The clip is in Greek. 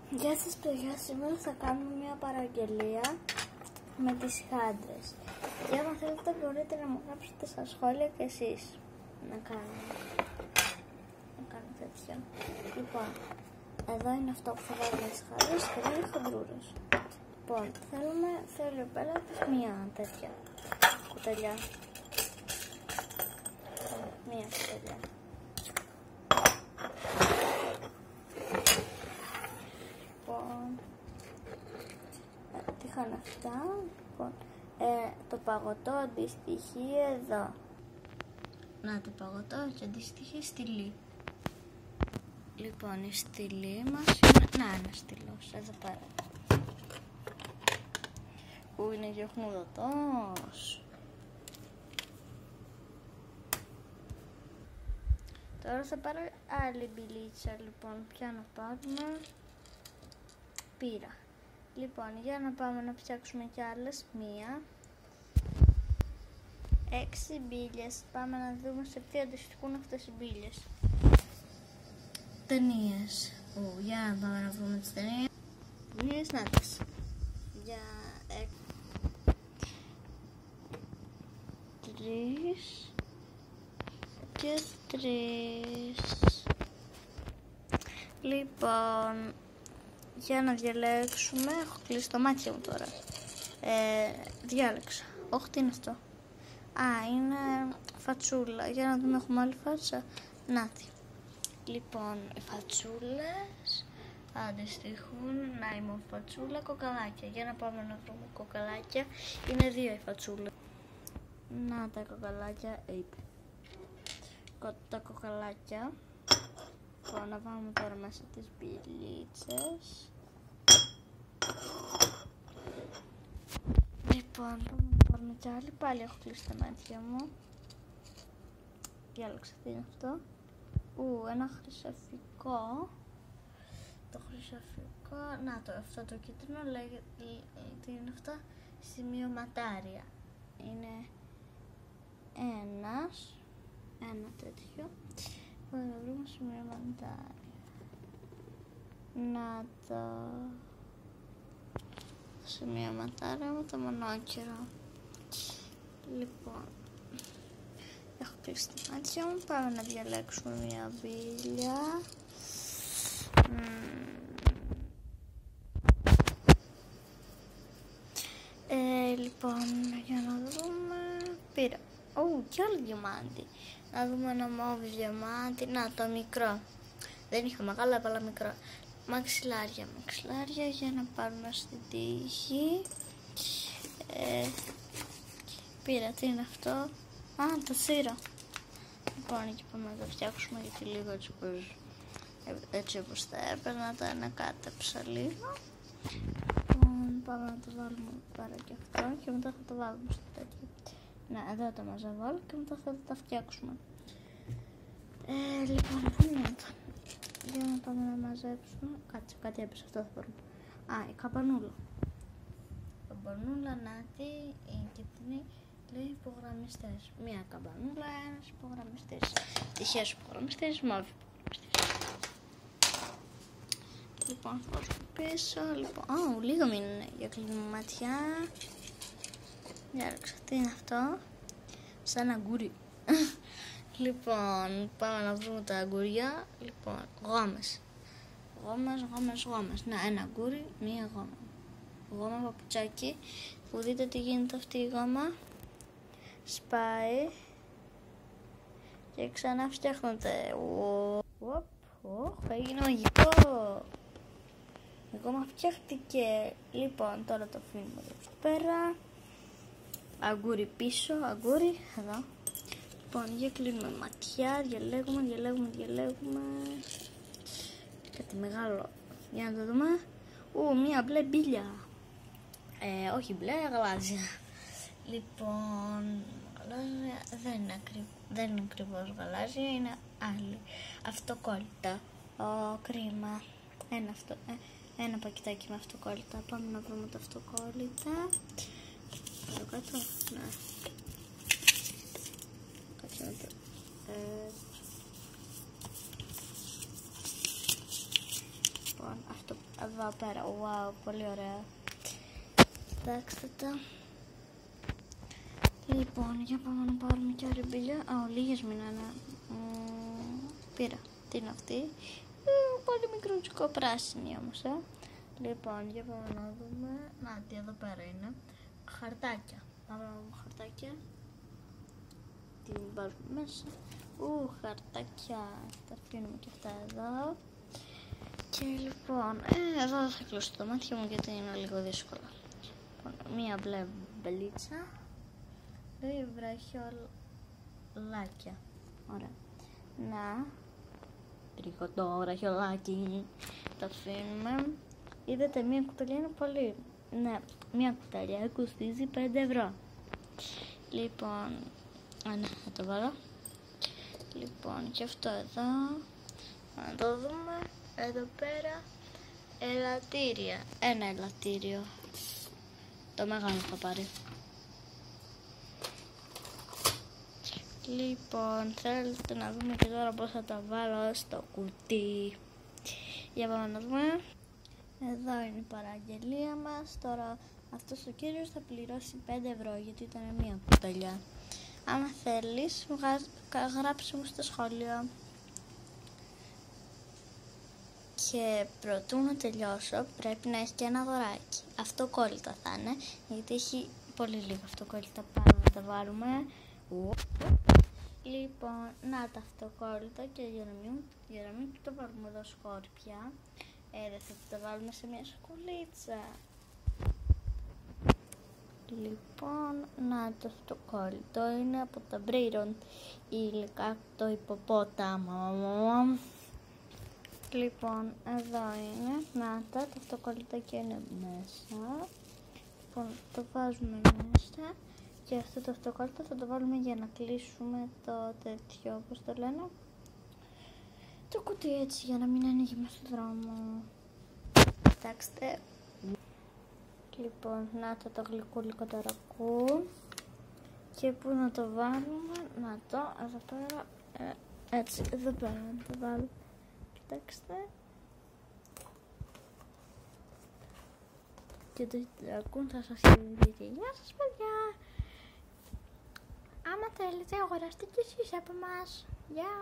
Γεια σας παιδιά, σήμερα θα κάνουμε μια παραγγελία με τις χάντρες. Και άμα θέλετε μπορείτε να μου γράψετε στα σχόλια και εσείς να κάνω τέτοιο. Λοιπόν, εδώ είναι αυτό που θα βάλουμε τις χάντρες και εδώ είναι χοντρούρες. Λοιπόν, θέλει ο πέλατης μια τέτοια κουταλιά. Μια κουταλιά. Τι είχαν αυτά, λοιπόν, το παγωτό αντιστοιχεί εδώ. Να, το παγωτό και αντιστοιχεί στυλί. Λοιπόν, η στυλί μας είναι, να, ένα στυλός, εδώ πέρα. Που είναι γεχνουδωτός. Τώρα θα πάρω άλλη μπιλίτσα, λοιπόν, ποια να πάρουμε. Πήρα. Λοιπόν, για να πάμε να φτιάξουμε κι άλλες, 1, 6 μπίλιες. Πάμε να δούμε σε τι αντιστοιχούν αυτές οι μπίλιες. Ταινίες. Για να πάμε να βρούμε τις ταινίες. Ταινίες, να τις. Για 3 και 3. Λοιπόν, για να διαλέξουμε, έχω κλείσει τα μάτια μου τώρα. Διάλεξα. Όχι, τι είναι αυτό. Α, είναι φατσούλα. Για να δούμε, έχουμε άλλη φάτσα. Νάτι. Λοιπόν, οι φατσούλες αντιστοιχούν, να είμαι φατσούλα, κοκαλάκια. Για να πάμε να βρούμε κοκαλάκια. Είναι 2 οι φατσούλες. Να τα κοκαλάκια, τα κοκαλάκια. Λοιπόν, να βάλουμε τώρα μέσα τις μπιλίτσες. Λοιπόν, να πάρουμε κι άλλη. Πάλι έχω κλείσει τα μάτια μου. Διάλεξα τι είναι αυτό. Ένα χρυσαφικό. Το χρυσαφικό, να το, αυτό το κίτρινο λέγεται, τι είναι αυτά, σημειωματάρια. Είναι ένα τέτοιο. Θα βρούμε σημειωματάρια. Να το σημειωματάρια με το μονόκυρο. Λοιπόν, έχω κλείσει τα μάτια μου. Πάμε να διαλέξουμε μια μπίλια. Λοιπόν, για να δούμε. Πήρα. Κι άλλο διαμάντι. Να δούμε ένα μόβι διαμάντι. Να, το μικρό. Δεν είχα μεγάλο, αλλά μικρό. Μαξιλάρια για να πάρουμε στην τύχη. Πήρα, τι είναι αυτό. Α, το θύρο. Λοιπόν, και πάμε να το φτιάξουμε γιατί λίγο έτσι όπως θα έπαιρνα, τα ανακάτεψα λίγο. Λοιπόν, πάμε να το βάλουμε πέρα και αυτό και μετά θα το βάλουμε στο τέτοιο. Να, εδώ το μαζεύω και μετά θα τα φτιάξουμε. Λοιπόν, πού είναι το. Για να πάμε να μαζέψουμε. Κάτι έπεσε, αυτό θα πάρουμε. Α, η καμπανούλα. Καμπανούλα, νάτι, η κίτρινη, λέει υπογραμμιστές. Μία καμπανούλα, ένας υπογραμμιστής. Τυχαίος υπογραμμιστής, μαύρη υπογραμμιστής. Λοιπόν, θα πάω πίσω. Λοιπόν, λίγο μείνουν για κλείνουμε ματιά. Διάλεξα, τι είναι αυτό. Σαν αγκούρι. Λοιπόν, πάμε να βρούμε τα αγκουριά. Λοιπόν, γόμες. Γόμες. Να, ένα αγκούρι, μία γόμα. Γόμα παπουτσάκι. Που δείτε τι γίνεται αυτή η γόμα. Σπάει. Και ξανά φτιάχνονται. Έγινε μαγικό. Η γόμα φτιάχτηκε. Λοιπόν, τώρα το αφήνουμε εδώ πέρα. Αγκούρι πίσω, αγκούρι εδώ. Λοιπόν, για κλείνουμε ματιά, διαλέγουμε. Κάτι μεγάλο. Για να το δούμε. Μία μπλε μπίλια. Όχι μπλε, γαλάζια. Λοιπόν, γαλάζια δεν είναι ακριβώς γαλάζια, είναι άλλη. Αυτοκόλλητα. Κρίμα. Ένα πακετάκι με αυτοκόλλητα. Πάμε να βρούμε τα αυτοκόλλητα. Εδώ κάτω, ναι. Κάτσε να το. Λοιπόν, εδώ πέρα. Wow, πολύ ωραία. Κοιτάξτε τα. Λοιπόν, για πάμε να πάρουμε και ρεμπίλια. Λίγες μείνανε. Πήρα. Τι είναι αυτή? Πολύ μικρούτσικο πράσινη όμως, Λοιπόν, για πάμε να δούμε. Να, τι εδώ πέρα είναι. Χαρτάκια. Πάμε να δούμε χαρτάκια. Τι βάζουμε μέσα. Χαρτάκια. Τα αφήνουμε και αυτά εδώ. Και λοιπόν, εδώ δεν θα κλείσω το μάτια μου γιατί είναι λίγο δύσκολο. Λοιπόν, μία μπλε μπελίτσα. Δύο βραχιολάκια. Ωραία. Να. Τρικωτό βραχιολάκι. Το αφήνουμε. Είδατε, μία κουταλιά είναι πολύ. Ναι, μία κουταλιά κοστίζει 5 ευρώ. Λοιπόν, ναι, θα το βάλω. Λοιπόν, και αυτό εδώ. Να το δούμε. Εδώ πέρα. Ελαττήρια. Ένα ελαττήριο. Το μεγάλο θα πάρει. Λοιπόν, θέλετε να δούμε και τώρα πώς θα τα βάλω στο κουτί. Για πάμε να δούμε. Εδώ είναι η παραγγελία μας. Τώρα αυτός ο κύριος θα πληρώσει 5 ευρώ γιατί ήταν μία κουταλιά. Αν θέλεις, γράψε μου στο σχόλιο. Και προτού να τελειώσω πρέπει να έχει και ένα δωράκι. Αυτοκόλλητα θα είναι, γιατί έχει πολύ λίγο αυτοκόλλητα. Πάμε να τα βάλουμε. Λοιπόν, να τα αυτοκόλλητα και για να μην το βάλουμε εδώ σκόρπια, θα τα βάλουμε σε μια σακουλίτσα. Λοιπόν, να το αυτοκόλλητο είναι από τα Μπρέιρον υλικά το υποπόταμο. Λοιπόν, εδώ είναι, να τα αυτοκόλλητα είναι μέσα. Λοιπόν, το βάζουμε μέσα. Και αυτό το αυτοκόλλητο θα το βάλουμε για να κλείσουμε το τέτοιο, όπως το λένε, το κουτί, έτσι, για να μην ανοίγει μέσα στο δρόμο. Κοιτάξτε. Λοιπόν, να το γλυκούλικο το ρακούν. Και πού να το βάλουμε? Να το, εδώ πέρα, έτσι, εδώ πέρα να το βάλουμε. Κοιτάξτε. Και το ρακούν θα σας χαιρετήσει. Γεια σας, παιδιά! Άμα θέλετε, αγοράστε και εσείς από εμάς. Γεια!